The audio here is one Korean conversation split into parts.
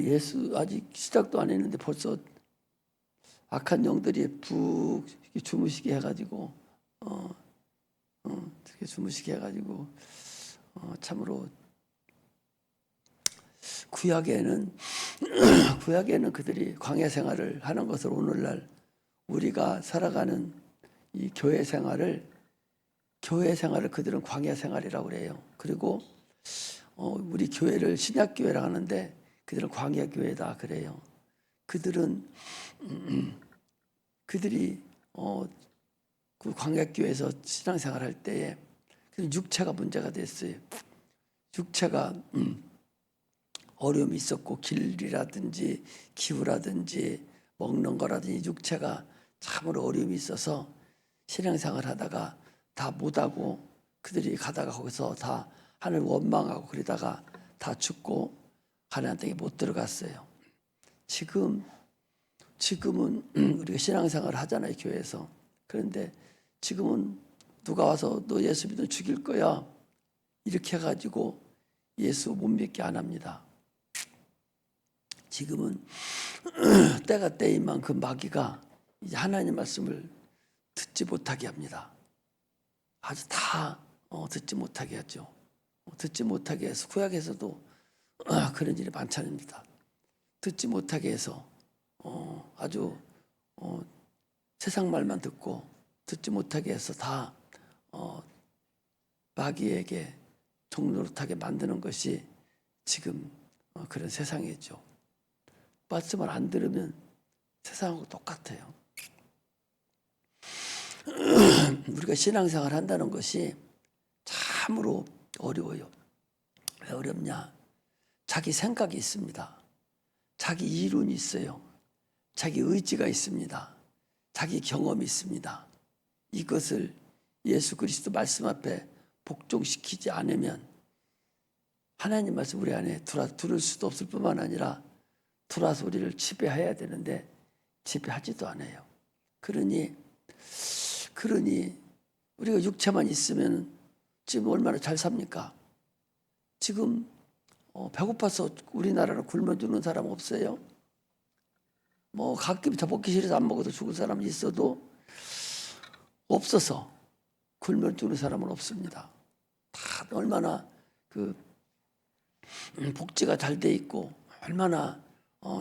예수 아직 시작도 안 했는데 벌써 악한 영들이 푹 주무시게 해가지고 이렇게 주무시게 해가지고 참으로 구약에는 그들이 광야 생활을 하는 것을 오늘날 우리가 살아가는 이 교회 생활을 그들은 광야 생활이라고 그래요. 그리고 우리 교회를 신약교회라 하는데 그들은 광야 교회다 그래요. 그들이 그 광야교회에서 신앙생활 할 때에 육체가 문제가 됐어요. 육체가 어려움이 있었고 길이라든지 기후라든지 먹는 거라든지 육체가 참으로 어려움이 있어서 신앙생활 하다가 다 못하고 그들이 가다가 거기서 다 하늘 원망하고 그러다가 다 죽고 가나안 땅에 못 들어갔어요. 지금은 우리가 신앙생활을 하잖아요, 교회에서. 그런데 지금은 누가 와서 너 예수 믿으면 죽일 거야 이렇게 해가지고 예수 못 믿게 안 합니다. 지금은 때가 때인 만큼 마귀가 이제 하나님 말씀을 듣지 못하게 합니다. 아주 다 듣지 못하게 하죠. 듣지 못하게 해서 구약에서도 그런 일이 많잖습니다. 듣지 못하게 해서 아주 세상 말만 듣고 듣지 못하게 해서 다 마귀에게 종노릇하게 만드는 것이 지금 그런 세상이죠. 말씀을 안 들으면 세상하고 똑같아요. 우리가 신앙생활을 한다는 것이 참으로 어려워요. 왜 어렵냐? 자기 생각이 있습니다. 자기 이론이 있어요. 자기 의지가 있습니다. 자기 경험이 있습니다. 이것을 예수 그리스도 말씀 앞에 복종시키지 않으면 하나님 말씀 우리 안에 들을 수도 없을 뿐만 아니라 들어와서 우리를 지배해야 되는데 지배하지도 않아요. 그러니 우리가 육체만 있으면 지금 얼마나 잘 삽니까? 지금 배고파서 우리나라는 굶어 죽는 사람 없어요? 뭐 가끔 저 먹기 싫어서 안 먹어도 죽을 사람이 있어도 없어서 굶어 죽는 사람은 없습니다. 다 얼마나 그 복지가 잘 돼 있고 얼마나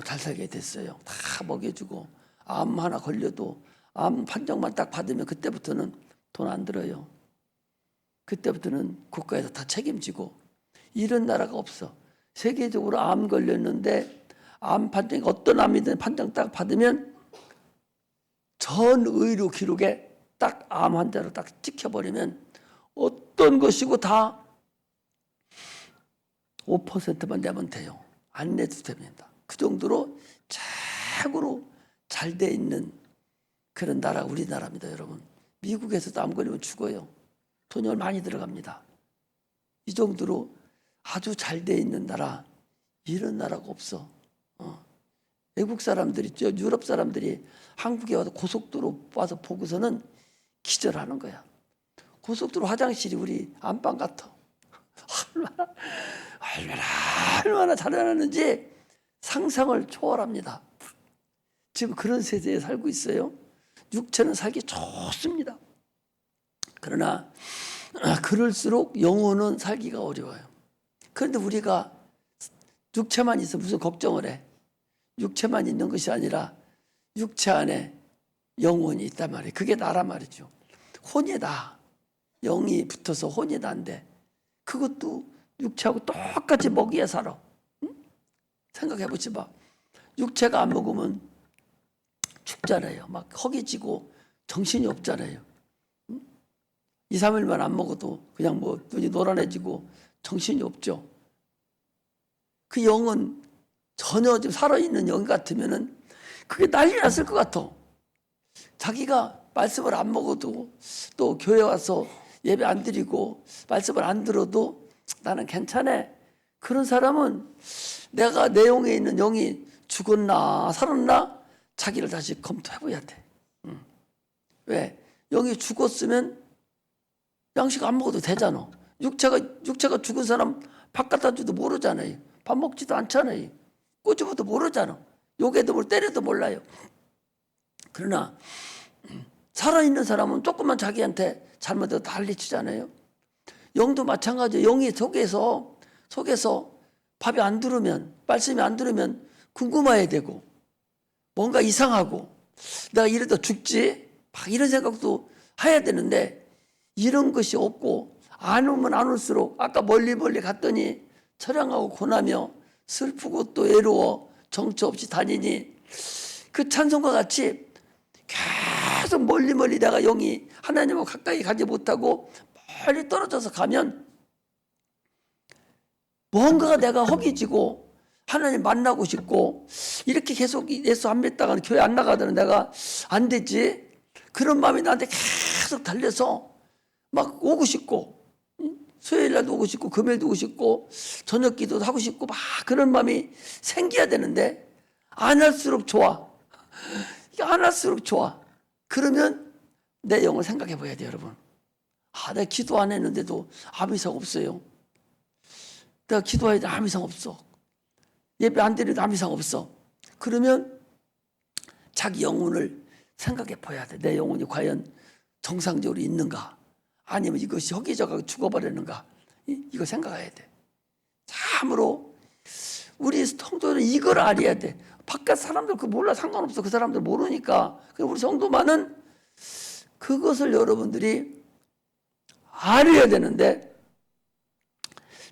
잘 살게 됐어요. 다 먹여주고 암 하나 걸려도 암 판정만 딱 받으면 그때부터는 돈 안 들어요. 그때부터는 국가에서 다 책임지고 이런 나라가 없어. 세계적으로 암 걸렸는데 암 판정이 어떤 암이든 판정 딱 받으면 전 의료 기록에 딱 암 환자로 딱 찍혀버리면 어떤 것이고 다 5%만 내면 돼요. 안 내도 됩니다. 그 정도로 최고로 잘 돼 있는 그런 나라가 우리나라입니다, 여러분. 미국에서도 암 걸리면 죽어요. 돈이 많이 들어갑니다. 이 정도로 아주 잘 돼 있는 나라, 이런 나라가 없어. 외국 사람들이, 유럽 사람들이 한국에 와서 고속도로 와서 보고서는 기절하는 거야. 고속도로 화장실이 우리 안방 같아. 얼마나 잘해놨는지 상상을 초월합니다. 지금 그런 세대에 살고 있어요. 육체는 살기 좋습니다. 그러나 그럴수록 영혼은 살기가 어려워요. 그런데 우리가 육체만 있어 무슨 걱정을 해? 육체만 있는 것이 아니라 육체 안에 영혼이 있단 말이에요. 그게 나란 말이죠. 혼이 나. 영이 붙어서 혼이 난데 그것도 육체하고 똑같이 먹이에 살아. 응? 생각해보지 마. 육체가 안 먹으면 죽잖아요. 막 허기지고 정신이 없잖아요. 2, 3일만 안 먹어도 그냥 뭐 눈이 노란해지고 정신이 없죠. 그 영은 전혀 지금 살아있는 영 같으면은 그게 난리 났을 것 같아. 자기가 말씀을 안 먹어도 또 교회 와서 예배 안 드리고 말씀을 안 들어도 나는 괜찮아. 그런 사람은 내가 내 영에 있는 영이 죽었나 살았나 자기를 다시 검토해봐야 돼. 왜? 영이 죽었으면 양식 안 먹어도 되잖아. 육체가 죽은 사람 밥 갖다 줘도 모르잖아요. 밥 먹지도 않잖아요. 꼬집어도 모르잖아. 욕해도 모르고 때려도 몰라요. 그러나 살아있는 사람은 조금만 자기한테 잘못해도 난리치잖아요. 영도 마찬가지예요. 영이 속에서 밥이 안 들으면, 말씀이 안 들으면 궁금해야 되고, 뭔가 이상하고, 내가 이러다 죽지? 막 이런 생각도 해야 되는데, 이런 것이 없고, 안 오면 안 올수록, 아까 멀리 갔더니 처량하고 고나며 슬프고 또 외로워 정처 없이 다니니, 그 찬송과 같이 계속 멀리 내가 영이 하나님하고 가까이 가지 못하고 멀리 떨어져서 가면 뭔가가 내가 허기지고 하나님 만나고 싶고, 이렇게 계속 예수 안 믿다가 교회 안 나가더니 내가 안 되지, 그런 마음이 나한테 계속 달려서 막 오고 싶고, 수요일 날도 오고 싶고 금요일도 오고 싶고 저녁 기도도 하고 싶고 막 그런 마음이 생겨야 되는데, 안 할수록 좋아. 안 할수록 좋아. 그러면 내 영을 생각해 봐야 돼요, 여러분. 내가 기도 안 했는데도 아무 이상 없어요. 내가 기도해도 아무 이상 없어. 예배 안 드려도 아무 이상 없어. 그러면 자기 영혼을 생각해 봐야 돼. 내 영혼이 과연 정상적으로 있는가? 아니면 이것이 허기져가고 죽어버리는가? 이거 생각해야 돼. 참으로 우리 성도는 이걸 알아야 돼. 바깥 사람들 그거 몰라, 상관없어. 그 사람들 모르니까. 우리 성도만은 그것을 여러분들이 알아야 되는데,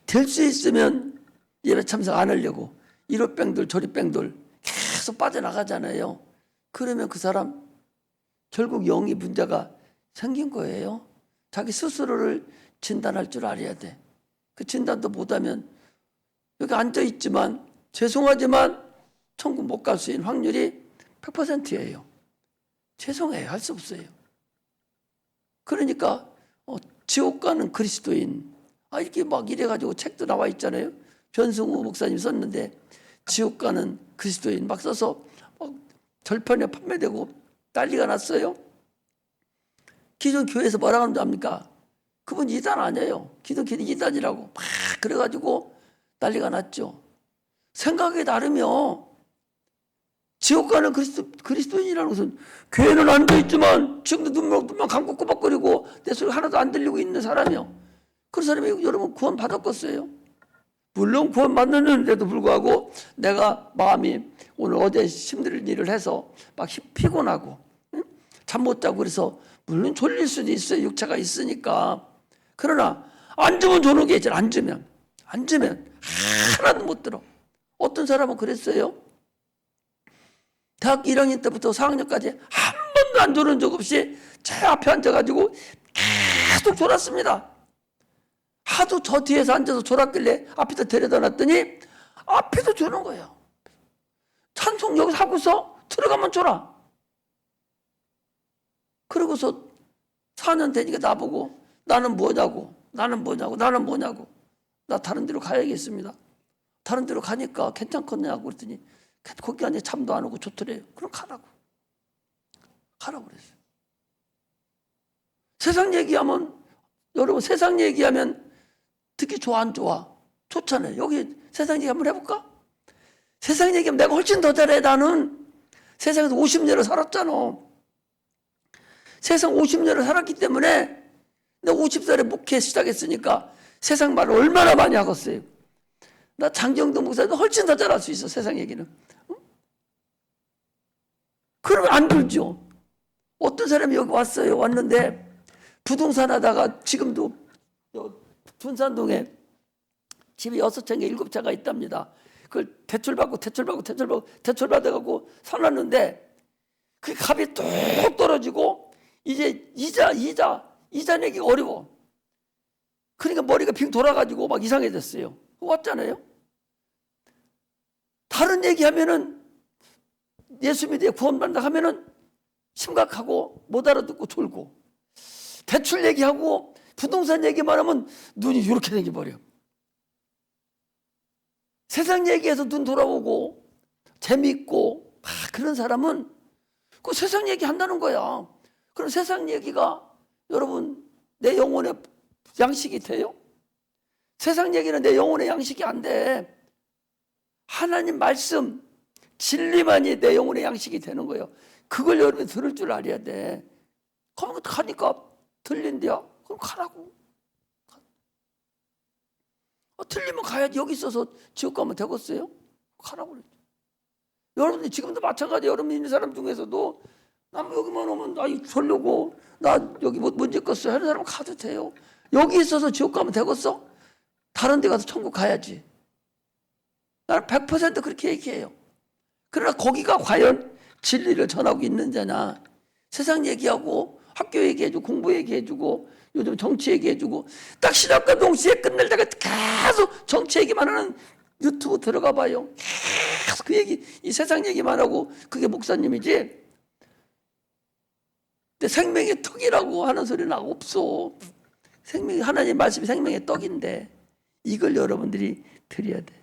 될 수 있으면 예배 참석 안 하려고 이로뺑돌 저리뺑돌 계속 빠져나가잖아요. 그러면 그 사람 결국 영이 문제가 생긴 거예요. 자기 스스로를 진단할 줄 알아야 돼. 그 진단도 못하면 여기 앉아있지만 죄송하지만 천국 못 갈 수 있는 확률이 100%예요. 죄송해요. 할 수 없어요. 그러니까 지옥 가는 그리스도인, 이렇게 막 이래가지고 책도 나와 있잖아요. 변승우 목사님 썼는데 지옥 가는 그리스도인 막 써서 막 절판에 판매되고 난리가 났어요. 기존 교회에서 뭐라고 하는지 압니까? 그분 이단 아니에요. 기존 이단이라고 막 그래가지고 난리가 났죠. 생각에 나르며 지옥 가는 그리스도인이라는 것은 교회는 앉아있지만 지금도 눈만 감고 꾸벅거리고 내 소리 하나도 안 들리고 있는 사람이요. 그런 사람이 여러분 구원 받았겠어요? 물론 구원 받는데도 불구하고 내가 마음이 오늘 어제 힘든 일을 해서 막 피곤하고 잠 못 자고 그래서 물론 졸릴 수도 있어요. 육체가 있으니까. 그러나 앉으면 조는 게 있잖아. 앉으면 하나도 못 들어. 어떤 사람은 그랬어요. 대학교 1학년 때부터 4학년까지 한 번도 안 졸은 적 없이 제 앞에 앉아가지고 계속 졸았습니다. 하도 저 뒤에서 앉아서 졸았길래 앞에다 데려다 놨더니 앞에도 조는 거예요. 찬송 여기서 하고서 들어가면 졸아. 그러고서 4년 되니까 나보고 나는 뭐냐고. 나 다른 데로 가야겠습니다. 다른 데로 가니까 괜찮겠냐고 그랬더니 거기 안에 잠도 안 오고 좋더래요. 그럼 가라고 그랬어요. 세상 얘기하면, 여러분 세상 얘기하면 듣기 좋아 안 좋아? 좋잖아요. 여기 세상 얘기 한번 해볼까? 세상 얘기하면 내가 훨씬 더 잘해. 나는 세상에서 50년을 살았잖아. 세상 50년을 살았기 때문에 내가 50살에 목회 시작했으니까 세상 말을 얼마나 많이 하겠어요. 나 장경도 목사도 훨씬 더 잘할 수 있어. 세상 얘기는. 그러면 안 들죠. 어떤 사람이 여기 왔는데 부동산 하다가 지금도 둔산동에 집이 6채인가 7채가 있답니다. 그걸 대출받아갖고 살았는데 그 값이 뚝 떨어지고 이제 이자 내기가 어려워. 그러니까 머리가 빙 돌아가지고 막 이상해졌어요. 왔잖아요. 다른 얘기하면은 예수 믿어 구원받는다 하면은 심각하고 못 알아듣고 졸고, 대출 얘기하고 부동산 얘기만 하면 눈이 이렇게 생겨버려. 세상 얘기해서 눈 돌아오고 재밌고 그런 사람은 그 세상 얘기 한다는 거야. 그럼 세상 얘기가 여러분 내 영혼의 양식이 돼요? 세상 얘기는 내 영혼의 양식이 안 돼. 하나님 말씀, 진리만이 내 영혼의 양식이 되는 거예요. 그걸 여러분이 들을 줄 알아야 돼. 그럼 가니까 들린대요. 그럼 가라고. 틀리면 가야지. 여기 있어서 지옥 가면 되겠어요? 가라고 그랬죠. 여러분들 지금도 마찬가지. 여러분 있는 사람 중에서도 나 여기만 오면 나 졸려고 나 여기 못 짓겠어 하는 사람 가도 돼요. 여기 있어서 지옥 가면 되겠어? 다른 데 가서 천국 가야지. 나는 100% 그렇게 얘기해요. 그러나 거기가 과연 진리를 전하고 있는 자냐. 세상 얘기하고 학교 얘기해주고 공부 얘기해주고 요즘 정치 얘기해주고 딱 신학과 동시에 끝낼 때가 계속 정치 얘기만 하는 유튜브 들어가 봐요. 계속 그 얘기, 이 세상 얘기만 하고 그게 목사님이지. 근데 생명의 떡이라고 하는 소리는 없어. 하나님 말씀이 생명의 떡인데 이걸 여러분들이 드려야 돼.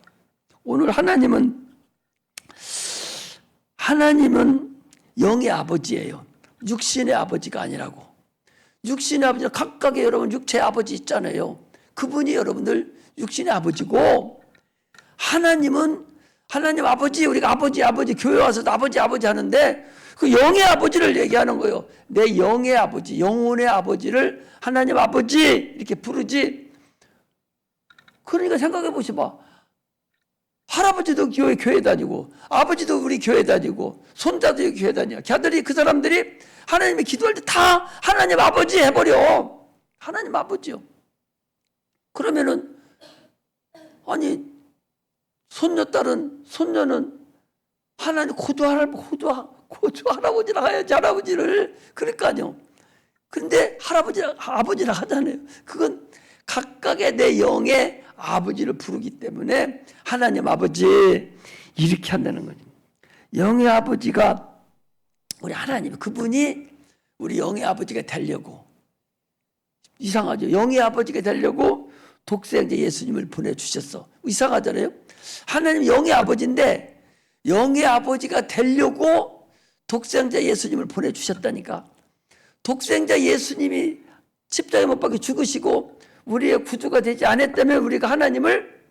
오늘 하나님은 영의 아버지예요. 육신의 아버지가 아니라고. 육신의 아버지는 각각의 여러분 육체의 아버지 있잖아요. 그분이 여러분들 육신의 아버지고, 하나님 아버지, 우리가 아버지 교회 와서도 아버지 하는데 그 영의 아버지를 얘기하는 거예요. 내 영의 아버지, 영혼의 아버지를 하나님 아버지 이렇게 부르지. 그러니까 생각해 보셔봐. 할아버지도 교회 다니고 아버지도 우리 교회 다니고 손자도 교회 다니고 걔들이, 그 사람들이 하나님이 기도할 때 다 하나님 아버지 해버려. 하나님 아버지요. 그러면은 아니 손녀는 하나님 고조 할아버지라 해야지, 할아버지를. 그러니까요. 그런데 아버지라 하잖아요. 그건 각각의 내 영의 아버지를 부르기 때문에 하나님 아버지 이렇게 한다는 거죠. 영의 아버지가 우리 하나님, 그분이 우리 영의 아버지가 되려고, 이상하죠. 영의 아버지가 되려고 독생자 예수님을 보내주셨어. 이상하잖아요. 하나님 영의 아버지인데 영의 아버지가 되려고 독생자 예수님을 보내주셨다니까. 독생자 예수님이 십자가에 못 박혀 죽으시고 우리의 구주가 되지 않았다면 우리가 하나님을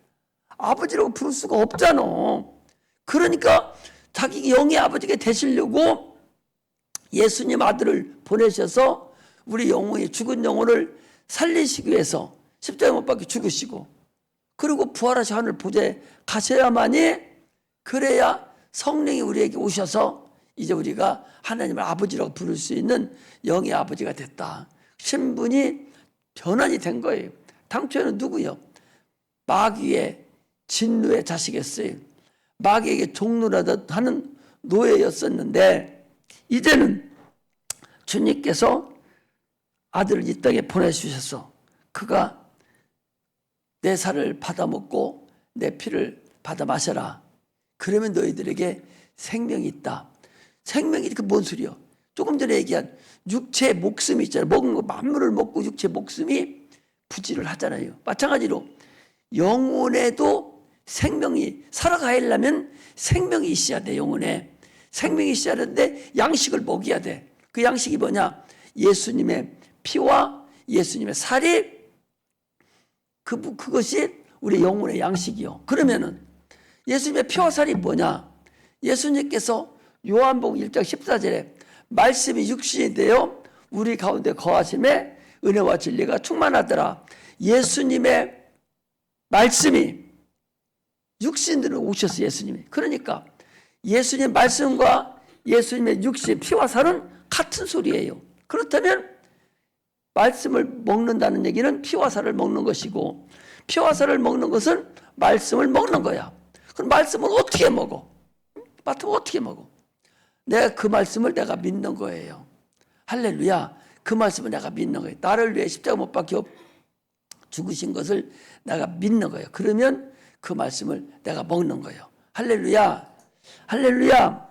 아버지라고 부를 수가 없잖아. 그러니까 자기 영의 아버지가 되시려고 예수님 아들을 보내셔서 우리 영혼이, 죽은 영혼을 살리시기 위해서 십자가에 못 박혀 죽으시고, 그리고 부활하셔 하늘 보좌에 가셔야만이, 그래야 성령이 우리에게 오셔서 이제 우리가 하나님을 아버지라고 부를 수 있는 영의 아버지가 됐다. 신분이 변환이 된 거예요. 당초에는 누구요? 마귀의 진노의 자식이었어요. 마귀에게 종노릇 하는 노예였었는데, 이제는 주님께서 아들을 이 땅에 보내주셔서 그가 내 살을 받아먹고 내 피를 받아 마셔라. 그러면 너희들에게 생명이 있다. 생명이 그 뭔 소리요? 조금 전에 얘기한 육체의 목숨이 있잖아요. 먹은 거 만물을 먹고 육체의 목숨이 부지를 하잖아요. 마찬가지로 영혼에도 생명이 살아가려면 생명이 있어야 돼. 영혼에 생명이 있어야 되는데 양식을 먹여야 돼. 그 양식이 뭐냐? 예수님의 피와 예수님의 살이, 그것이 우리 영혼의 양식이요. 그러면은 예수님의 피와 살이 뭐냐? 예수님께서 요한복음 1장 14절에 말씀이 육신이 되어 우리 가운데 거하심에 은혜와 진리가 충만하더라. 예수님의 말씀이 육신으로 오셔서 예수님이, 그러니까 예수님의 말씀과 예수님의 육신, 피와 살은 같은 소리예요. 그렇다면 말씀을 먹는다는 얘기는 피와 살을 먹는 것이고, 피와 살을 먹는 것은 말씀을 먹는 거야. 그럼 말씀을 어떻게 먹어? 말씀을 어떻게 먹어? 내가 그 말씀을 내가 믿는 거예요. 할렐루야. 그 말씀을 내가 믿는 거예요. 나를 위해 십자가 못 박혀 죽으신 것을 내가 믿는 거예요. 그러면 그 말씀을 내가 먹는 거예요. 할렐루야. 할렐루야.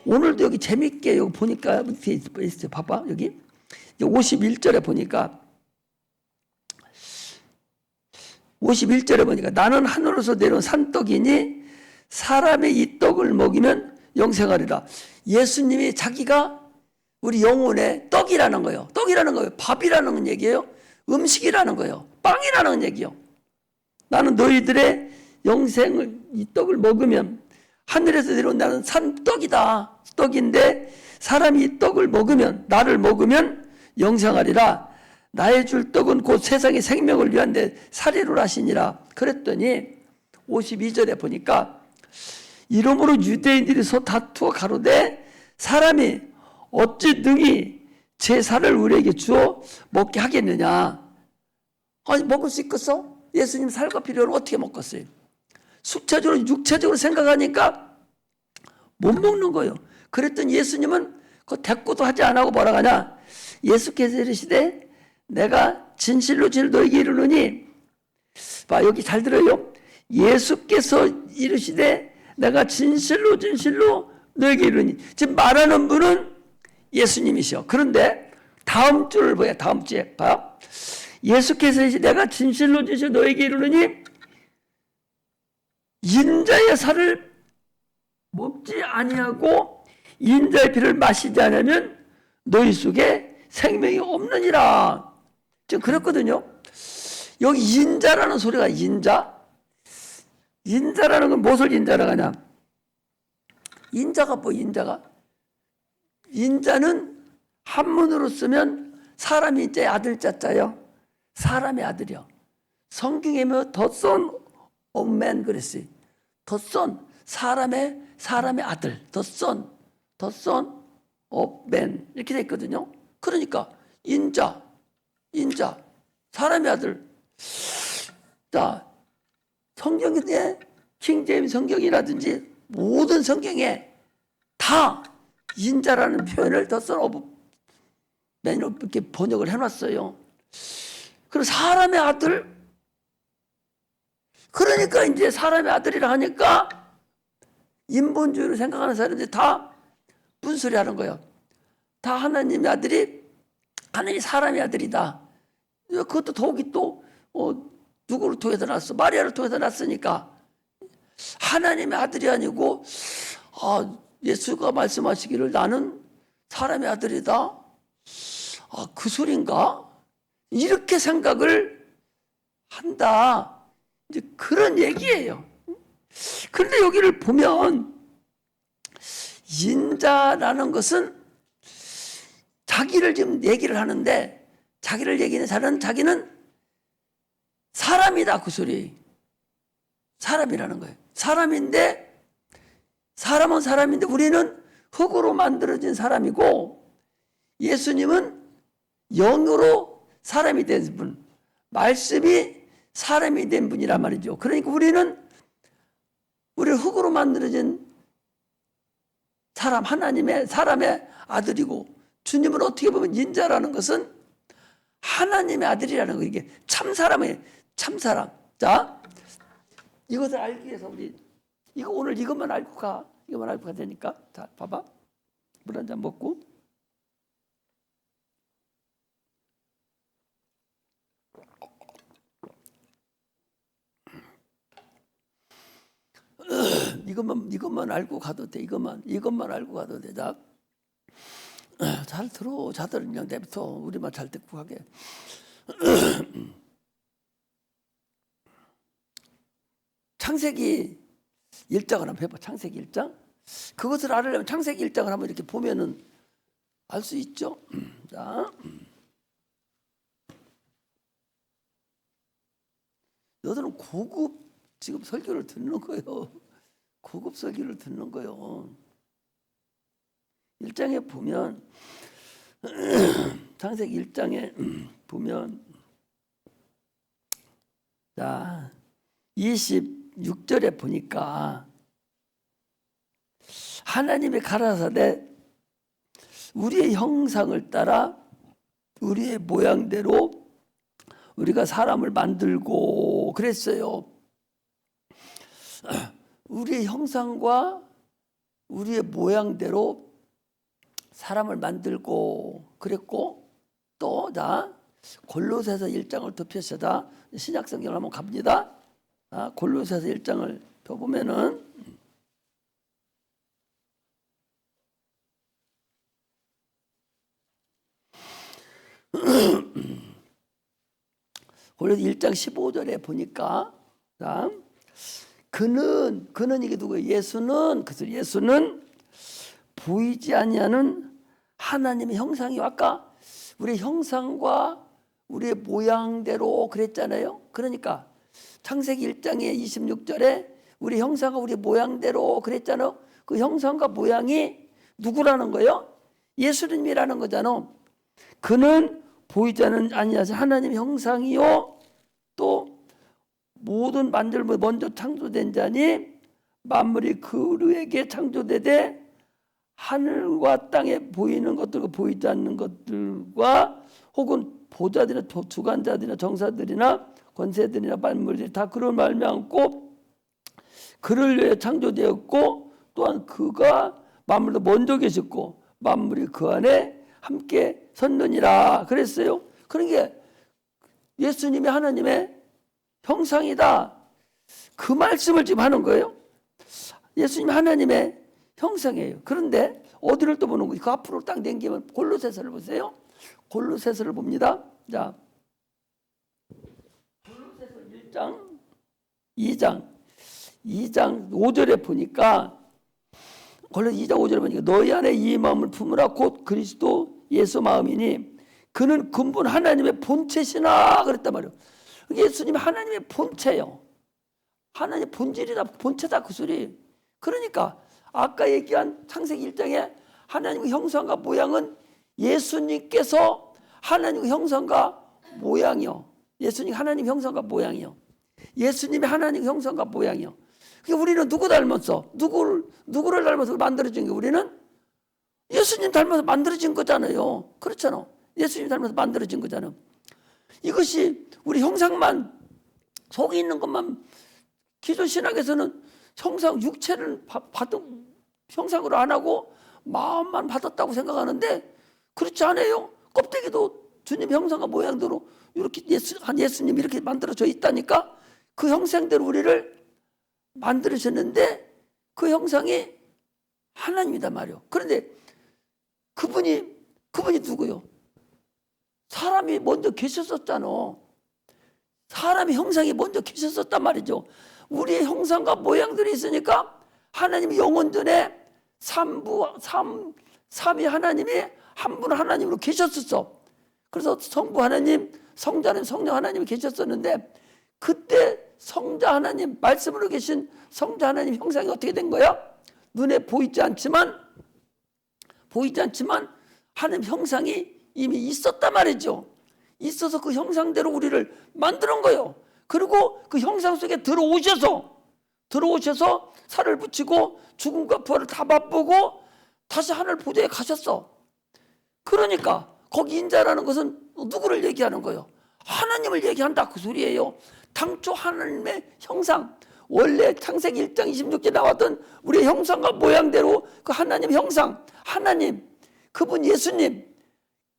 오늘도 여기 재밌게 여기 보니까 밑에 있어요. 봐봐. 여기 51절에 보니까 51절에 보니까 나는 하늘에서 내려온 산떡이니 사람의 이 떡을 먹이면 영생하리라. 예수님이 자기가 우리 영혼의 떡이라는 거예요. 떡이라는 거예요. 밥이라는 얘기예요. 음식이라는 거예요. 빵이라는 얘기예요. 나는 너희들의 영생을 이 떡을 먹으면 하늘에서 내려온다는 산떡이다. 떡인데 사람이 이 떡을 먹으면 나를 먹으면 영생하리라. 나의 줄 떡은 곧 세상의 생명을 위한 데 살이를 하시니라. 그랬더니 52절에 보니까 이러므로 유대인들이 서 다투어 가로되 사람이 어찌 능히 제 살을 우리에게 주어 먹게 하겠느냐. 아니 먹을 수 있겠어? 예수님 살과 필요를 어떻게 먹겠어요? 숙체적으로 육체적으로 생각하니까 못 먹는 거예요. 그랬더니 예수님은 그 대꾸도 하지 않고 뭐라 하냐. 예수께서 이르시되 내가 진실로 진실로 너에게 이르노니 봐 여기 잘 들어요. 예수께서 이르시되 내가 진실로 진실로 너에게 이르니 지금 말하는 분은 예수님이셔. 그런데 다음 줄을 보여. 다음 주에 봐. 예수께서 이르시되 내가 진실로 진실로 너에게 이르노니 인자의 살을 먹지 아니하고 인자의 피를 마시지 않으면 너희 속에 생명이 없느니라. 지금 그랬거든요. 여기 인자라는 소리가 인자라는 건 무엇을 인자라고 하냐. 인자가 뭐 인자가? 인자는 한문으로 쓰면 사람이 이제 아들 자자요. 사람의 아들이요. 성경에 뭐 the son of man 그랬어요. the son 사람의 아들 the son of man 이렇게 돼 있거든요. 그러니까 인자 사람의 아들. 자 성경에 킹제임스 성경이라든지 모든 성경에 다 인자라는 표현을 the son of man으로 이렇게 번역을 해놨어요. 그리고 사람의 아들. 그러니까 이제 사람의 아들이라 하니까 인본주의로 생각하는 사람들이 다 무슨 소리 하는 거예요. 다 하나님의 아들이 하나님 사람의 아들이다. 그것도 더욱이 또 누구를 통해서 났어? 마리아를 통해서 났으니까 하나님의 아들이 아니고 예수가 말씀하시기를 나는 사람의 아들이다. 그 소린가? 이렇게 생각을 한다. 이제 그런 얘기예요. 그런데 여기를 보면 인자라는 것은 자기를 지금 얘기를 하는데 자기를 얘기는 자기는 사람이다. 그 소리. 사람이라는 거예요. 사람인데 사람은 사람인데 우리는 흙으로 만들어진 사람이고 예수님은 영으로 사람이 된 분, 말씀이 사람이 된 분이란 말이죠. 그러니까 우리는 흙으로 만들어진 사람, 사람의 아들이고 주님은 어떻게 보면 인자라는 것은 하나님의 아들이라는 거예요. 이게 참사람이에요. 참사람. 자, 이것을 알기 위해서 우리 오늘 이것만 알고 가. 이것만 알고 가야 되니까. 자, 봐봐. 물 한 잔 먹고. 이것만 알고 가도 돼. 이것만 알고 가도 돼. 자, 잘 들어. 자들은 그냥 내부터 우리만 잘 듣고 가게. 창세기 1장을 한번 해봐. 창세기 1장. 그것을 알려면 창세기 1장을 한번 이렇게 보면은 알 수 있죠. 자, 너희들은 고급 지금 설교를 듣는 거예요. 고급 설교를 듣는 거예요. 1장에 보면 창세기 1장에 보면 자 26절에 보니까 하나님이 가라사대 우리의 형상을 따라 우리의 모양대로 우리가 사람을 만들고 그랬어요. 우리의 형상과 우리의 모양대로 사람을 만들고 그랬고 또 자 골로새서 1장을 더 펴셔다 신약성경을 한번 갑니다. 골로새서 1장을 더 보면은 골로새 1장 15절에 보니까 자 그는 이게 누구예요? 예수는 보이지 아니하는 하나님의 형상이, 아까 우리의 형상과 우리의 모양대로 그랬잖아요. 그러니까 창세기 1장의 26절에 우리 형상과 우리 모양대로 그랬잖아요. 그 형상과 모양이 누구라는 거예요? 예수님이라는 거잖아. 그는 보이지 아니하신 하나님의 형상이요 또 모든 만물을 먼저 창조된 자니 만물이 그에게 창조되되 하늘과 땅에 보이는 것들과 보이지 않는 것들과 혹은 보좌들이나 주관자들이나 정사들이나 권세들이나 만물들이 다 그를 말미암고 그를 위해 창조되었고 또한 그가 만물도 먼저 계셨고 만물이 그 안에 함께 섰느니라 그랬어요. 그러니까 예수님이 하나님의 형상이다. 그 말씀을 지금 하는 거예요. 예수님이 하나님의 형상이에요. 그런데 어디를 또 보는 거예요? 그 앞으로 딱 당기면 골로새서를 보세요. 골로새서를 봅니다. 자, 골로새서 1장, 2장 5절에 보니까 골로새 2장 5절에 보니까 너희 안에 이 마음을 품으라 곧 그리스도 예수 마음이니 그는 근본 하나님의 본체시나 그랬단 말이에요. 예수님이 하나님의 본체예요. 하나님의 본질이다, 본체다 그 소리. 그러니까 아까 얘기한 창세기 1장에 하나님의 형상과 모양은 예수님께서 하나님의 형상과 모양이요. 예수님 하나님 형상과 모양이요. 예수님이 하나님 형상과 모양이요. 그러니까 우리는 누구 닮았어? 누구를 닮아서 만들어진 게 우리는 예수님 닮아서 만들어진 거잖아요. 그렇잖아. 예수님 닮아서 만들어진 거잖아요. 이것이 우리 형상만 속에 있는 것만 기존 신학에서는 형상 육체를 받은 형상으로 안 하고 마음만 받았다고 생각하는데 그렇지 않아요. 껍데기도 주님 형상과 모양대로 이렇게 예수님 이렇게 만들어져 있다니까. 그 형상대로 우리를 만들으셨는데 그 형상이 하나님이다 말이요. 그런데 그분이 누구요? 사람이 먼저 계셨었잖아. 사람의 형상이 먼저 계셨었단 말이죠. 우리의 형상과 모양들이 있으니까 하나님이 영원 전에 삼위 하나님이 한 분 하나님으로 계셨었어. 그래서 성부 하나님, 성자 하나님, 성령 하나님이 계셨었는데 그때 성자 하나님, 말씀으로 계신 성자 하나님 형상이 어떻게 된 거야? 눈에 보이지 않지만 하나님 형상이 이미 있었단 말이죠. 있어서 그 형상대로 우리를 만드는 거예요. 그리고 그 형상 속에 들어오셔서 살을 붙이고 죽음과 부활을 다 맛보고 다시 하늘 보좌에 가셨어. 그러니까 거기 인자라는 것은 누구를 얘기하는 거예요? 하나님을 얘기한다 그 소리예요. 당초 하나님의 형상, 원래 창세기 1장 26절에 나왔던 우리의 형상과 모양대로 그 하나님 형상, 하나님, 그분 예수님,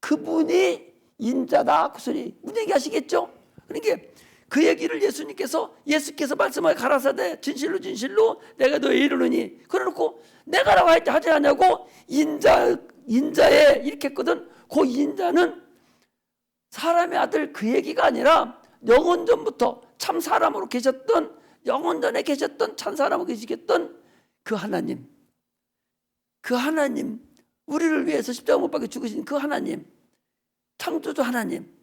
그분이 인자다 그 소리. 무슨 얘기 하시겠죠? 그러니까 그 얘기를 예수께서 말씀하여 가라사대 진실로 내가 너에 이르노니 그래놓고 내가라고 하지 않냐고 인자에 이렇게 했거든. 그 인자는 사람의 아들 그 얘기가 아니라 영원 전부터 참 사람으로 계셨던, 영원 전에 계셨던 참 사람으로 계시겠던 그 하나님, 우리를 위해서 십자가 못 박혀 죽으신 그 하나님, 창조주 하나님,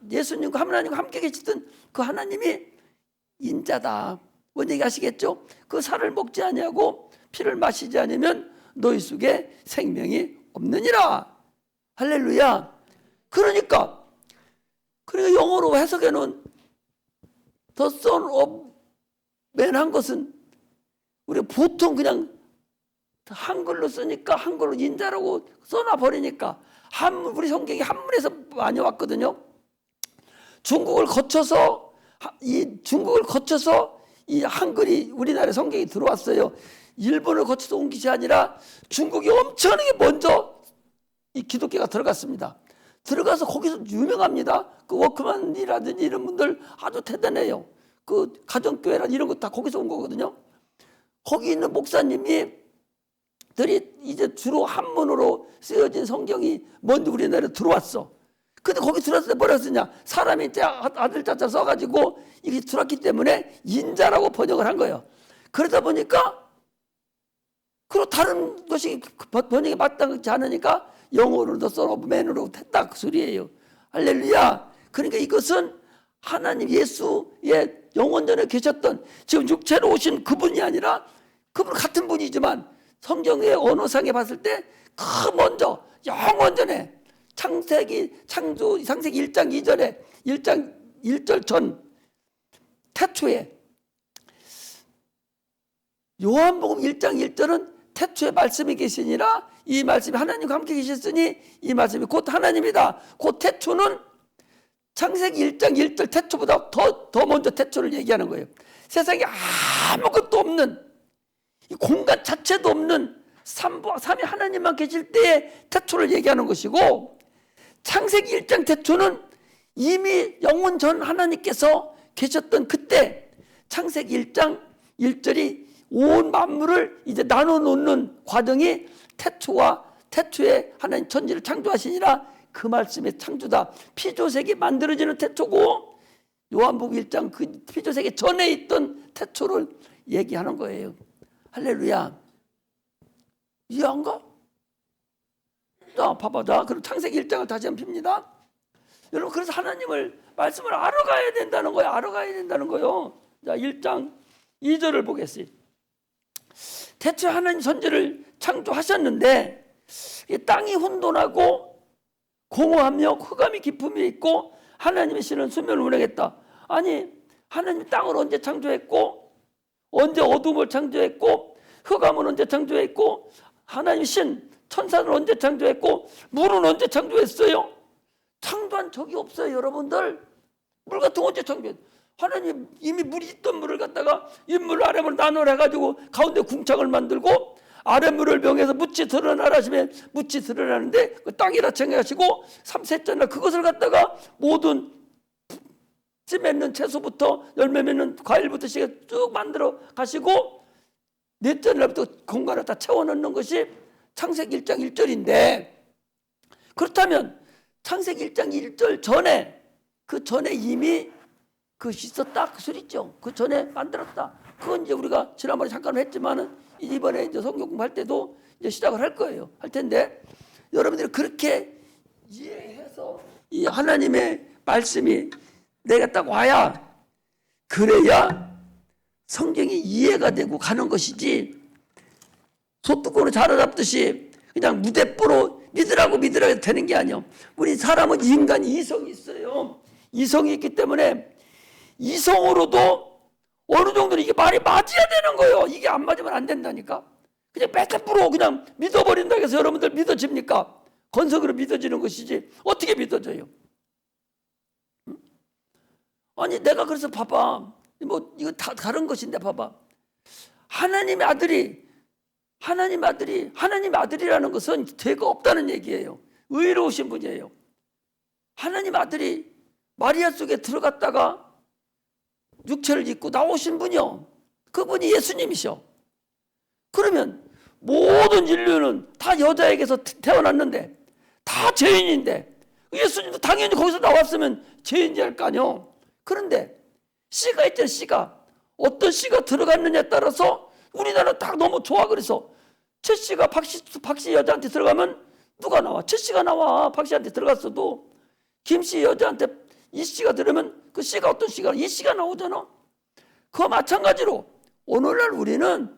예수님과 하나님과 함께 계시던 그 하나님이 인자다. 뭔 얘기 아시겠죠? 그 살을 먹지 아니하고 피를 마시지 않으면 너희 속에 생명이 없느니라. 할렐루야. 그러니까 영어로 해석해 놓은 The Son of Man 한 것은 우리가 보통 그냥 한글로 쓰니까 한글로 인자라고 써놔 버리니까 우리 성경이 한문에서 많이 왔거든요. 중국을 거쳐서 이 한글이 우리나라 성경이 들어왔어요. 일본을 거쳐서 온 것이 아니라 중국이 엄청나게 먼저 이 기독교가 들어갔습니다. 들어가서 거기서 유명합니다. 그 워크만이라든지 이런 분들 아주 대단해요. 그 가정교회라 이런 거 다 거기서 온 거거든요. 거기 있는 목사님이 들이 이제 주로 한문으로 쓰여진 성경이 먼저 우리나라에 들어왔어. 근데 거기 들어왔을 때 뭐라 쓰냐? 사람이 아들 자자 써가지고 이게 들어왔기 때문에 인자라고 번역을 한 거예요. 그러다 보니까 그리고 다른 것이 번역이 마땅하지 않으니까 영어로도 서브맨으로 했다 그 소리예요. 할렐루야. 그러니까 이것은 하나님 예수의 영원전에 계셨던 지금 육체로 오신 그분이 아니라 그분 같은 분이지만 성경의 언어상에 봤을 때 그 먼저 영원전에 창세기 1장 2절에 1장 1절 전 태초에 요한복음 1장 1절은 태초에 말씀이 계시니라 이 말씀이 하나님과 함께 계셨으니 이 말씀이 곧 하나님이다. 그 태초는 창세기 1장 1절 태초보다 더 먼저 태초를 얘기하는 거예요. 세상에 아무것도 없는 이 공간 자체도 없는 삼위 하나님만 계실 때의 태초를 얘기하는 것이고 창세기 1장 태초는 이미 영원 전 하나님께서 계셨던 그때 창세기 1장 1절이 온 만물을 이제 나눠 놓는 과정이 태초에 하나님 천지를 창조하시니라 그 말씀의 창조다. 피조세계 만들어지는 태초고 요한복음 1장 그 피조세계 전에 있던 태초를 얘기하는 거예요. 할렐루야. 이해한가? 자, 봐봐. 자, 그럼 창세기 1장을 다시 한번 핍니다. 여러분, 그래서 하나님을 말씀을 알아가야 된다는 거예요. 알아가야 된다는 거예요. 자, 1장 2절을 보겠어요. 태초에 하나님 천지를 창조하셨는데 이 땅이 혼돈하고 공허하며 흑암이 깊음이 있고 하나님의 신은 수면을 운행했다. 아니, 하나님 땅을 언제 창조했고 언제 어둠을 창조했고 흑암은 언제 창조했고 하나님 신 천사는 언제 창조했고 물은 언제 창조했어요? 창조한 적이 없어요. 여러분들 물 같은 거 언제 창조했어요? 하나님 이미 물이 있던 물을 갖다가 윗물 아랫물 나눠 해가지고 가운데 궁창을 만들고 아랫물을 병해서 묻지 드러나라 하시면 묻지 드러나는데 그 땅이라 청하시고 삼셋째 날 그것을 갖다가 모든 씨 맺는 채소부터 열매 맺는 과일부터 쭉 만들어 가시고 넷째 날부터 공간을 다 채워넣는 것이 창세기 1장 1절인데 그렇다면 창세기 1장 1절 전에 그 전에 이미 그것이 있었다 그 소리죠. 그 전에 만들었다. 그건 이제 우리가 지난번에 잠깐 했지만은 이번에 이제 성경 공부할 때도 이제 시작을 할 거예요. 할 텐데 여러분들이 그렇게 이해해서 이 하나님의 말씀이 내가 딱 와야 그래야 성경이 이해가 되고 가는 것이지 소뚜껑으로 자라잡듯이 그냥 무대뽀로 믿으라고 되는 게 아니에요. 우리 사람은 인간 이성이 있어요. 이성이 있기 때문에 이성으로도 어느 정도는 이게 말이 맞아야 되는 거예요. 이게 안 맞으면 안 된다니까. 그냥 100% 그냥 믿어버린다고 해서 여러분들 믿어집니까? 건석으로 믿어지는 것이지 어떻게 믿어져요? 아니 내가 그래서 봐봐. 뭐 이거 다 다른 것인데 봐봐. 하나님의 아들이라는 것은 죄가 없다는 얘기예요. 의로우신 분이에요. 하나님 아들이 마리아 속에 들어갔다가 육체를 입고 나오신 분이요. 그분이 예수님이셔. 그러면 모든 인류는 다 여자에게서 태어났는데 다 죄인인데 예수님도 당연히 거기서 나왔으면 죄인이랄 거 아니요. 그런데 씨가 있잖아요. 씨가 어떤 씨가 들어갔느냐에 따라서 우리나라 딱 너무 좋아. 그래서 최 씨가 박씨 여자한테 들어가면 누가 나와? 최 씨가 나와. 박 씨한테 들어갔어도 김씨 여자한테 이 씨가 들으면 그 씨가 어떤 씨가 이 씨가 나오잖아. 그와 마찬가지로 오늘날 우리는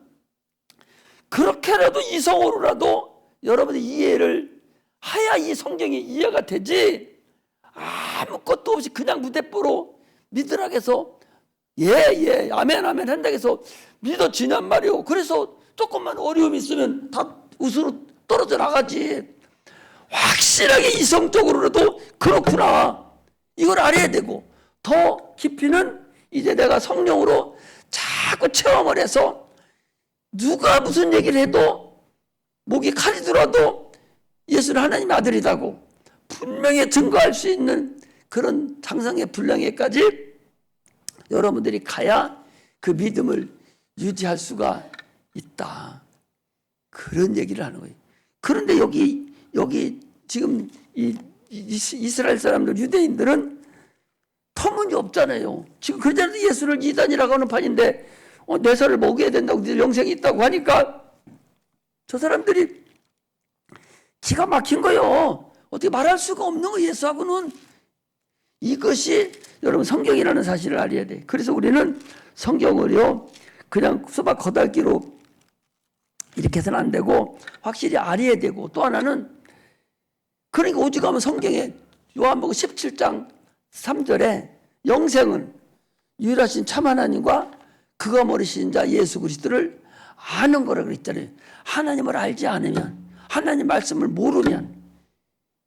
그렇게라도 이성으로라도 여러분의 이해를 해야 이 성경이 이해가 되지 아무것도 없이 그냥 무대뽀로 믿으라고 해서 예 아멘 한다고 해서 믿어지냔 말이오. 그래서 조금만 어려움이 있으면 다 우수로 떨어져 나가지. 확실하게 이성적으로라도 그렇구나 이걸 알아야 되고 더 깊이는 이제 내가 성령으로 자꾸 체험을 해서 누가 무슨 얘기를 해도 목이 칼이 들어도 예수는 하나님의 아들이라고 분명히 증거할 수 있는 그런 장성의 분량에까지 여러분들이 가야 그 믿음을 유지할 수가 있다. 그런 얘기를 하는 거예요. 그런데 여기 지금 이스라엘 사람들 유대인들은 터무니없잖아요. 지금 그전에도 예수를 이단이라고 하는 판인데 내 살을 먹여야 된다고, 네 영생이 있다고 하니까 저 사람들이 기가 막힌 거예요. 어떻게 말할 수가 없는 거, 예수하고는. 이것이 여러분 성경이라는 사실을 알아야 돼. 그래서 우리는 성경을요 그냥 수박 거달기로 이렇게 해서는 안 되고 확실히 알아야 되고, 또 하나는 그러니까 오죽하면 성경에 요한복음 17장 3절에 영생은 유일하신 참 하나님과 그가 모르신 자 예수 그리스도를 아는 거라 그랬잖아요. 하나님을 알지 않으면, 하나님 말씀을 모르면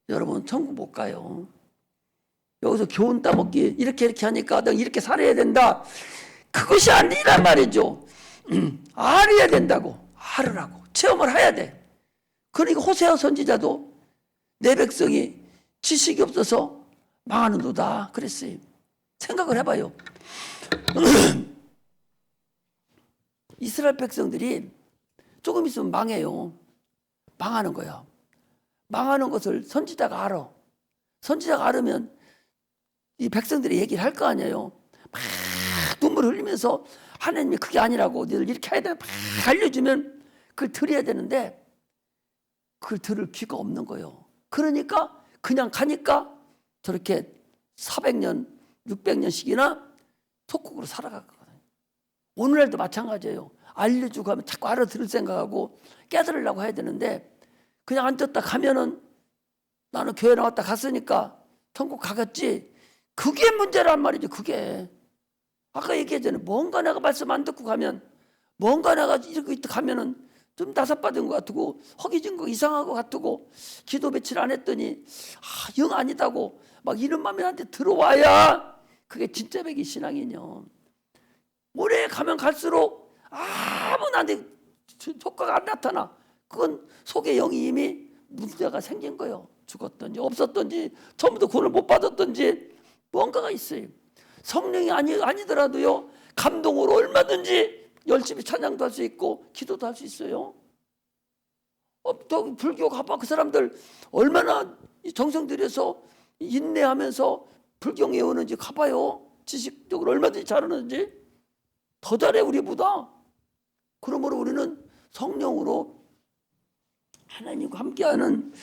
여러분 천국 못 가요. 여기서 교훈 따먹기 이렇게 하니까 너 이렇게 살아야 된다, 그것이 아니란 말이죠. 알아야 된다고. 알으라고. 체험을 해야 돼. 그러니까 호세아 선지자도 내 백성이 지식이 없어서 망하는도다 그랬어요. 생각을 해봐요. 이스라엘 백성들이 조금 있으면 망해요. 망하는 거야. 망하는 것을 선지자가 알아. 선지자가 알으면 이 백성들이 얘기를 할 거 아니에요. 막 눈물 흘리면서 하나님이 그게 아니라고, 너희들 이렇게 해야 돼, 막 알려주면 그걸 들어야 되는데 그걸 들을 귀가 없는 거예요. 그러니까 그냥 가니까 저렇게 400년 600년씩이나 속국으로 살아갔거든요. 오늘날도 마찬가지예요. 알려주고 하면 자꾸 알아들을 생각하고 깨달으려고 해야 되는데 그냥 앉았다 가면은 나는 교회 나왔다 갔으니까 천국 가겠지, 그게 문제란 말이죠. 그게 아까 얘기했잖아요. 뭔가 내가 말씀 안 듣고 가면, 뭔가 내가 이러고 있다 가면은 좀 나사빠진 것 같고 허기진 거 이상한 것 같고 기도 며칠 안 했더니 영 아니다고 막 이런 마음이 나한테 들어와야 그게 진짜 백이 신앙이냐. 오래 가면 갈수록 아무 나한테 효과가 안 나타나. 그건 속에 영이 이미 문제가 생긴 거예요. 죽었든지 없었든지 처음부터 구원을 못 받았든지 뭔가가 있어요. 성령이 아니더라도요 감동으로 얼마든지 열심히 찬양도 할 수 있고 기도도 할 수 있어요. 또 불교 가봐. 그 사람들 얼마나 정성 들여서 인내하면서 불경 외우는지 가봐요. 지식적으로 얼마든지 잘하는지 더 잘해 우리보다. 그러므로 우리는 성령으로 하나님과 함께하는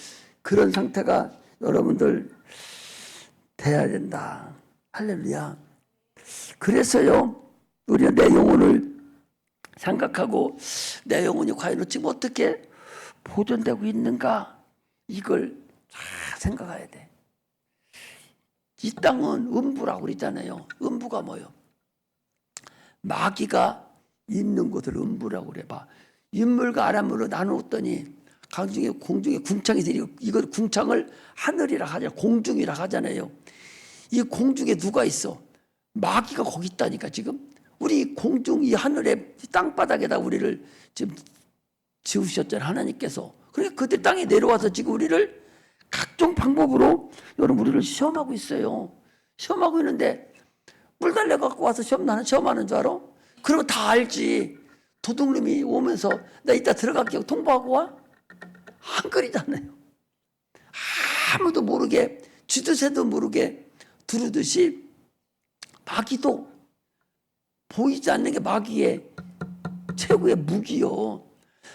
그런 상태가 여러분들 돼야 된다. 할렐루야. 그래서요 우리가 내 영혼을 생각하고 내 영혼이 과연 지금 어떻게 보존되고 있는가, 이걸 다 생각해야 돼. 이 땅은 음부라고 그러잖아요. 음부가 뭐예요? 마귀가 있는 곳을 음부라고 그래 봐. 인물과 아람물로 나누었더니 강중에 공중에 궁창이 되리고, 이걸 궁창을 하늘이라 하잖아요. 공중이라 하잖아요. 이 공중에 누가 있어? 마귀가 거기 있다니까. 지금 우리 공중 이 하늘에 땅바닥에다 우리를 지금 지으셨잖아요, 하나님께서. 그러니까 그들 땅에 내려와서 지금 우리를 각종 방법으로 여러분 우리를 시험하고 있어요. 시험하고 있는데 물 달래 갖고 와서 시험하는 줄 알아? 그러면 다 알지. 도둑놈이 오면서 나 이따 들어갈게 통보하고 와? 안 그리잖아요. 아무도 모르게 쥐도새도 모르게 두르듯이 마귀도 보이지 않는 게 마귀의 최고의 무기요.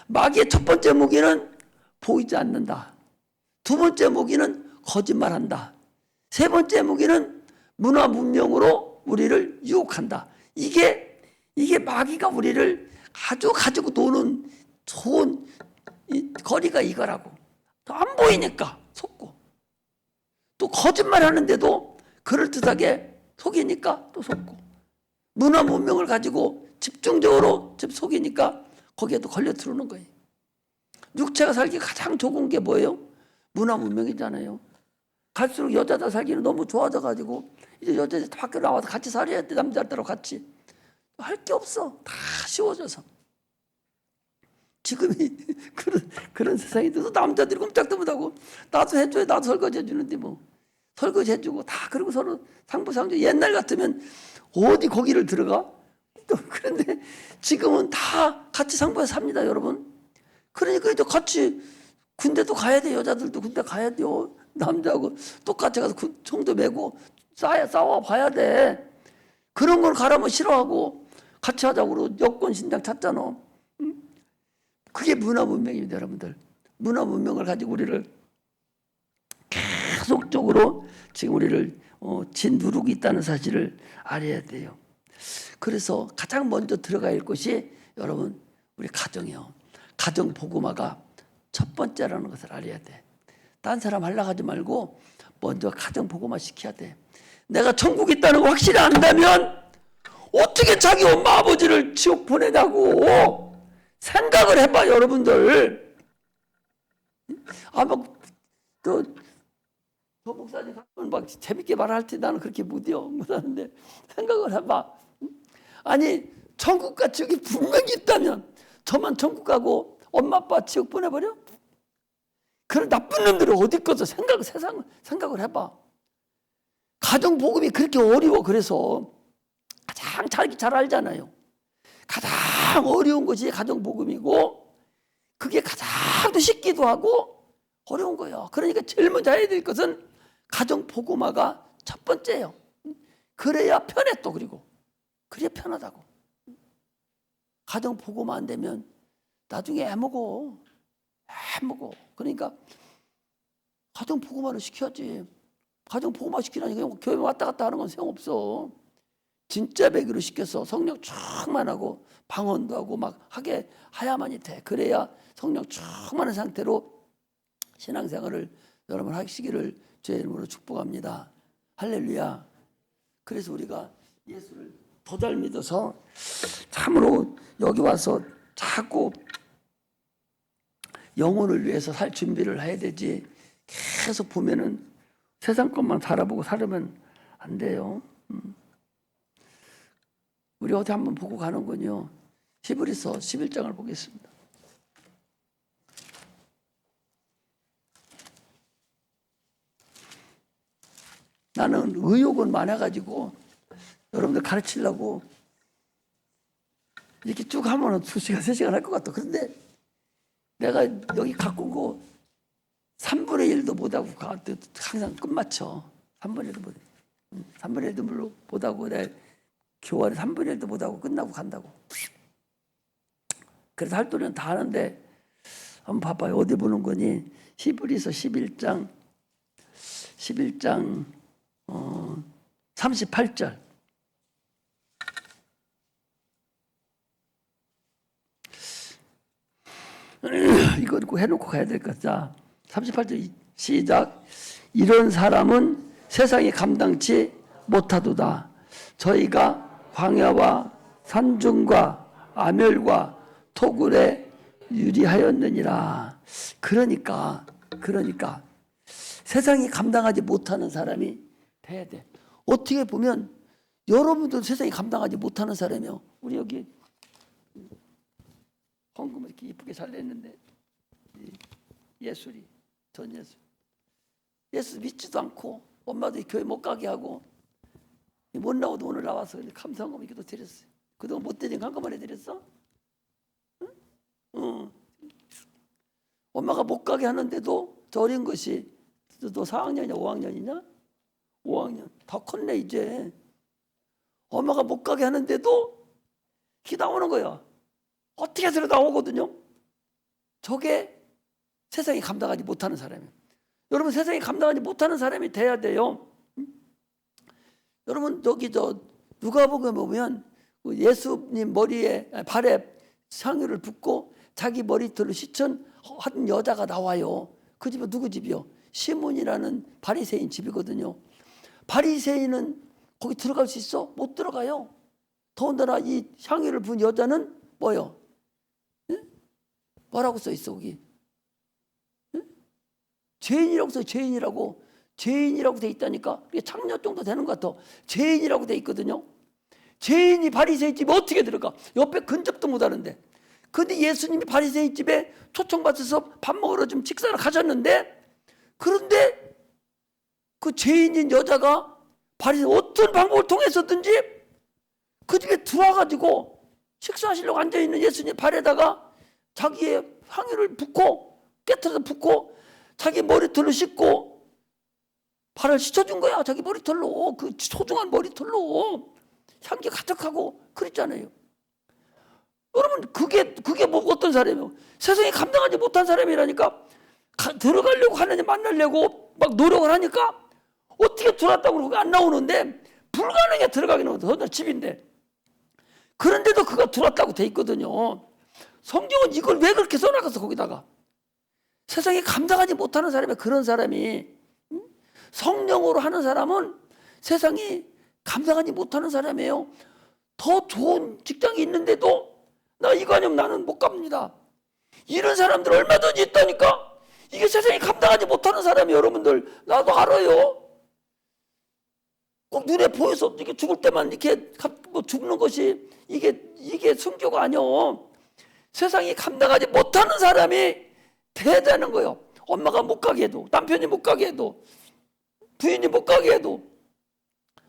마귀의 첫 번째 무기는 보이지 않는다. 두 번째 무기는 거짓말한다. 세 번째 무기는 문화 문명으로 우리를 유혹한다. 이게 마귀가 우리를 아주 가지고 노는 좋은 거리가 이거라고. 안 보이니까 속고, 또 거짓말하는데도 그럴듯하게 속이니까 또 속고, 문화 문명을 가지고 집중적으로 속이니까 거기에도 걸려 들어오는 거예요. 육체가 살기 가장 좋은 게 뭐예요? 문화 문명이잖아요. 갈수록 여자들 살기는 너무 좋아져가지고 이제 여자들 밖에 나와서 같이 살아야 돼. 남자들하고 같이. 할 게 없어. 다 쉬워져서. 지금이 그런 세상이 돼서 남자들이 꼼짝도 못하고 나도 해줘야 나도 설거지 해주는데 뭐 설거지 해주고 다 그러고 서로 상부상조. 옛날 같으면 어디 거기를 들어가? 그런데 지금은 다 같이 상부해서 삽니다, 여러분. 그러니까 이제 같이 군대도 가야 돼. 여자들도 군대 가야 돼요. 남자하고 똑같이 가서 총도 메고 싸워 봐야 돼. 그런 걸 가라면 싫어하고 같이 하자고 여권 신장 찾잖아. 그게 문화 문명입니다, 여러분들. 문화 문명을 가지고 우리를 계속적으로 지금 우리를 짓누르고 있다는 사실을 알아야 돼요. 그래서 가장 먼저 들어가야 할 것이 여러분 우리 가정이요. 가정 복음화가 첫 번째라는 것을 알아야 돼. 딴 사람 하려고 하지 말고 먼저 가정 복음화 시켜야 돼. 내가 천국 있다는 거 확실히 안다면 어떻게 자기 엄마 아버지를 지옥 보내냐고 생각을 해봐, 여러분들. 아마 저 목사님 막 재밌게 말할 때 나는 그렇게 못하는데 생각을 해봐. 아니 천국과 지옥이 분명히 있다면 저만 천국 가고 엄마 아빠 지옥 보내버려? 그런 나쁜 놈들을 어디 있겠어? 생각을 해봐. 가정 복음이 그렇게 어려워. 그래서 가장 잘 알잖아요. 가장 어려운 것이 가정 복음이고 그게 가장 쉽기도 하고 어려운 거예요. 그러니까 제일 먼저 해야 될 것은 가정 복음화가 첫 번째예요. 그래야 편해. 또 그리고 그래야 편하다고. 가정 복음화 안 되면 나중에 애먹어. 그러니까 가정 복음화를 시켜야지. 가정 복음화 시키라니 그냥 교회 왔다 갔다 하는 건 소용없어. 진짜 배기로 시켜서 성령 충만하고 방언도 하고 막 하게 해야만이 돼. 그래야 성령 충만한 상태로 신앙생활을 여러분 하시기를 주의 이름으로 축복합니다. 할렐루야. 그래서 우리가 예수를 더 잘 믿어서 참으로 여기 와서 자꾸 영혼을 위해서 살 준비를 해야 되지. 계속 보면은 세상 것만 바라보고 살으면 안 돼요. 우리 어디 한번 보고 가는군요. 히브리서 11장을 보겠습니다. 나는 의욕은 많아가지고 여러분들 가르치려고 이렇게 쭉 하면 2시간, 3시간 할 것 같아. 그런데 내가 여기 갖고 오고 3분의 1도 못하고 항상 끝마쳐. 3분의 1도 못. 3분의 1도 못하고 내 교환을 3분의 1도 못하고 끝나고 간다고. 그래서 할 도리는 다 하는데 한번 봐봐요. 어디 보는 거니? 히브리서 11장 38절. 이거 읽고 해놓고 가야 될 것 같다. 38절 시작. 이런 사람은 세상이 감당치 못하도다. 저희가 광야와 산중과 아멸과 토굴에 유리하였느니라. 그러니까 세상이 감당하지 못하는 사람이 돼야 돼. 어떻게 보면 여러분도 세상이 감당하지 못하는 사람이요. 우리 여기 헌금을 이렇게 이쁘게 잘 냈는데 예술이 전예술. 예수 믿지도 않고 엄마도 교회 못 가게 하고 못 나오도 오늘 나와서 감사헌금 이렇게 또 드렸어요. 그동안 못 드린 거 한꺼번에 드렸어? 응? 엄마가 못 가게 하는데도 저 어린 것이 너 4학년이냐 5학년이냐? 5학년 다 컸네 이제. 엄마가 못 가게 하는데도 기 나오는 거야. 어떻게 해서 나오거든요. 저게 세상이 감당하지 못하는 사람이에요. 여러분 세상이 감당하지 못하는 사람이 돼야 돼요. 여러분 여기 누가복음에 보면 예수님 발에 상유를 붓고 자기 머리털로 한 여자가 나와요. 그 집은 누구 집이요? 시몬이라는 바리새인 집이거든요. 바리새인은 거기 들어갈 수 있어? 못 들어가요. 더군다나 이 향유를 분 여자는 뭐요? 응? 뭐라고 써 있어 거기? 응? 죄인이라고 써. 죄인이라고 돼 있다니까. 이게 창녀 정도 되는 것 같아. 죄인이라고 돼 있거든요. 죄인이 바리새인 집에 어떻게 들어가? 옆에 근접도 못 하는데. 근데 예수님이 바리새인 집에 초청받아서 밥 먹으러 좀 식사를 가셨는데, 그런데 그 죄인인 여자가 바리새인 어떤 방법을 통해서든지 그 집에 들어와가지고 식사하시려고 앉아있는 예수님 발에다가 자기의 향유를 붓고 깨트려서 붓고 자기 머리털로 씻고 발을 씻어준 거야. 자기 머리털로. 그 소중한 머리털로 향기 가득하고 그랬잖아요. 그러면 그게 뭐 어떤 사람이에요? 세상에 감당하지 못한 사람이라니까. 들어가려고 하느님 만나려고 막 노력을 하니까 어떻게 들어왔다고 그러고 안 나오는데, 불가능해. 들어가기는 어느 집인데. 그런데도 그가 들어왔다고 돼 있거든요. 성경은 이걸 왜 그렇게 써놔서 거기다가 세상에 감당하지 못하는 사람이, 그런 사람이 성령으로 하는 사람은 세상이 감당하지 못하는 사람이에요. 더 좋은 직장이 있는데도 나 이거 아니면 나는 못 갑니다. 이런 사람들 얼마든지 있다니까. 이게 세상에 감당하지 못하는 사람이, 여러분들 나도 알아요. 꼭 눈에 보여서 이렇게 죽을 때만 이렇게 뭐 죽는 것이 이게 성교가 아니요. 세상이 감당하지 못하는 사람이 돼야 되는 거예요. 엄마가 못 가게 해도, 남편이 못 가게 해도, 부인이 못 가게 해도,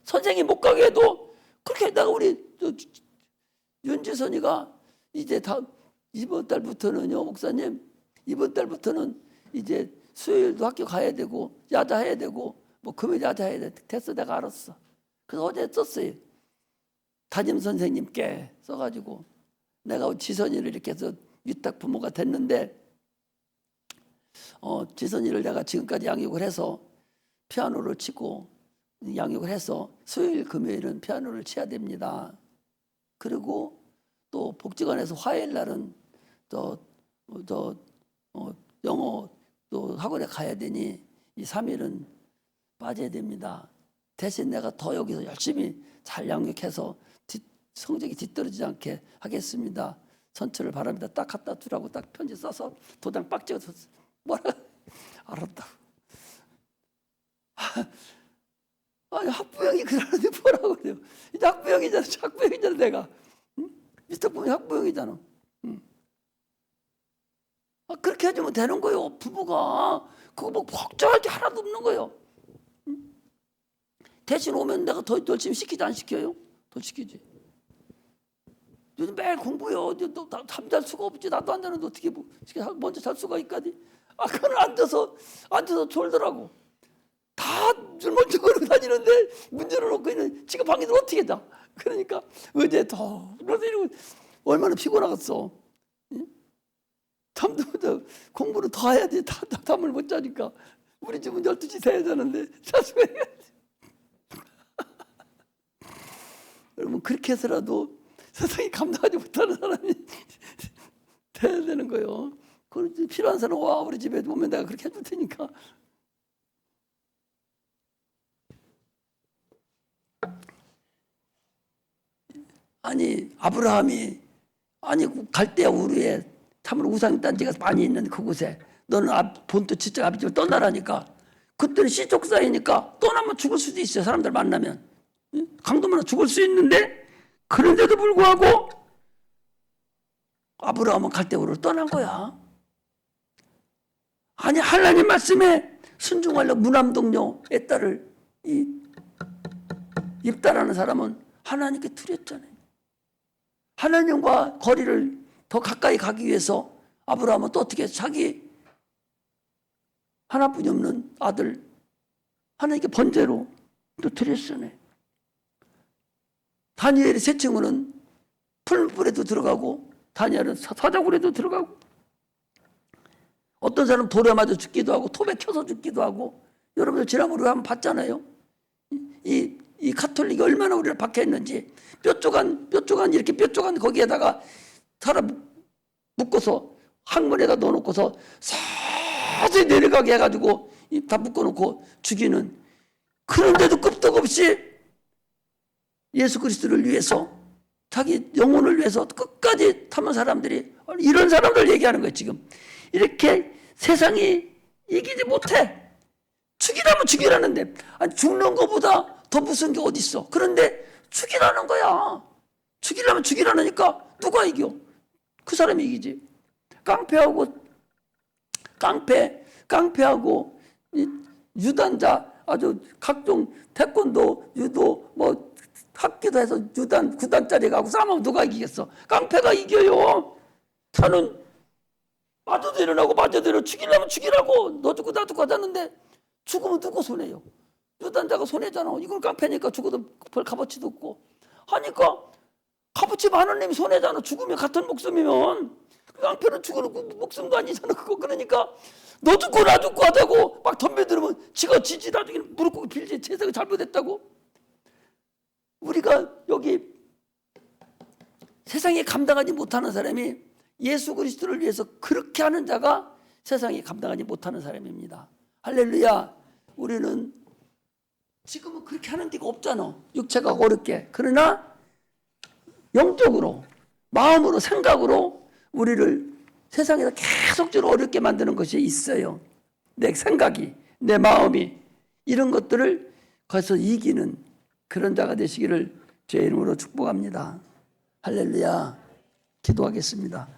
선생이 못 가게 해도, 그렇게 내가 우리 윤지선이가 이제 이번 달부터는요, 목사님, 이번 달부터는 이제 수요일도 학교 가야 되고 야자해야 되고 뭐 금요일 야자해야 돼. 됐어, 내가 알았어. 그래서 어제 썼어요. 담임 선생님께 써가지고 내가 지선이를 이렇게 해서 위탁 부모가 됐는데, 지선이를 내가 지금까지 양육을 해서 피아노를 치고 양육을 해서 수요일 금요일은 피아노를 쳐야 됩니다. 그리고 또 복지관에서 화요일 날은 영어 또 학원에 가야 되니 이 3일은 빠져야 됩니다. 대신 내가 더 여기서 열심히 잘 양육해서 성적이 뒤떨어지지 않게 하겠습니다. 선처를 바랍니다. 딱 갖다 두라고 딱 편지 써서 도장 빡 찍어서 뭐라 알았다고. 아니 학부형이 그러는데 뭐라고 그래요. 이제 학부형이잖아 내가. 응? 미스터분이 학부형이잖아. 응. 그렇게 해주면 되는 거예요. 부부가 그거 뭐 걱정할 게 하나도 없는 거예요. 응? 대신 오면 내가 더 열심히 시키지 안 시켜요? 더 시키지. 요즘 매일 공부해요. 너 잠잘 수가 없지. 나도 안 자는데 어떻게 먼저 잘 수가 있까지. 그건 앉아서 졸더라고. 다 먼저 걸고 다니는데 문 열어놓고 있는 지금 방에서 어떻게 자. 그러니까 어제 더 이러고 얼마나 피곤하겠어. 응? 잠도 공부를 더 해야지. 잠을 못 자니까. 우리 집은 12시 돼야 자는데 잘 수가 있겠지. 여러분 그렇게 해서라도 세상이 감당하지 못하는 사람이 돼야 되는 거예요. 그 필요한 사람 와 우리 집에 오면 내가 그렇게 해줄 테니까. 아니 아브라함이 갈대아 우르에 참으로 우상 단지가 많이 있는 그곳에 너는 본토 지적 아비집을 떠나라니까. 그때는 시족 사이니까 떠나면 죽을 수도 있어요. 사람들 만나면 강도만 죽을 수 있는데, 그런데도 불구하고 아브라함은 갈대아 우르로 떠난 거야. 아니 하나님 말씀에 순종하려고 무남동녀 애딸을 입다라는 사람은 하나님께 드렸잖아요. 하나님과 거리를 더 가까이 가기 위해서 아브라함은 또 어떻게 자기 하나뿐이 없는 아들 하나님께 번제로 또 드렸잖아요. 다니엘의 세 친구는 풀불에도 들어가고 다니엘은 사자굴에도 들어가고, 어떤 사람은 돌에 맞아 죽기도 하고 톱에 켜서 죽기도 하고. 여러분들 지난번에 한번 봤잖아요. 이 가톨릭이 얼마나 우리를 박해했는지. 뼈조간 이렇게 뼈조간 거기에다가 사람 묶어서 항문에다 넣어놓고서 서서히 내려가게 해가지고 다 묶어놓고 죽이는. 그런데도 끄떡없이 예수 그리스도를 위해서 자기 영혼을 위해서 끝까지 타는 사람들이, 이런 사람들 얘기하는 거예요. 지금 이렇게 세상이 이기지 못해. 죽이라면 죽이라는데, 아니 죽는 것보다 더 무서운 게 어디 있어. 그런데 죽이라는 거야. 죽이려면 죽이라니까 누가 이겨? 그 사람이 이기지. 깡패하고 유단자, 아주 각종 태권도, 유도, 뭐 합기도 해서 유단 9단짜리 가고 싸우면 누가 이기겠어? 깡패가 이겨요. 저는 맞아도 일어나고 맞아도 일어나고 죽이려면 죽이라고. 너 죽고 나 죽고 하자는데 죽으면 누구 손해요? 유단자가 손해잖아. 이건 깡패니까 죽어도 별 값어치도 없고 하니까 값어치 하나님 손해잖아. 죽으면 같은 목숨이면. 양편은 죽어놓고 목숨도 아니잖아. 그거 그러니까 너 죽고 나 죽고 하자고 막 덤벼들면 지가 지지 나중에 무릎 꿇고 빌지 세상이 잘못했다고. 우리가 여기 세상에 감당하지 못하는 사람이 예수 그리스도를 위해서 그렇게 하는 자가 세상에 감당하지 못하는 사람입니다. 할렐루야. 우리는 지금은 그렇게 하는 데가 없잖아. 육체가 어렵게. 그러나 영적으로, 마음으로, 생각으로 우리를 세상에서 계속적으로 어렵게 만드는 것이 있어요. 내 생각이, 내 마음이 이런 것들을 거기서 이기는 그런 자가 되시기를 주의 이름으로 축복합니다. 할렐루야. 기도하겠습니다.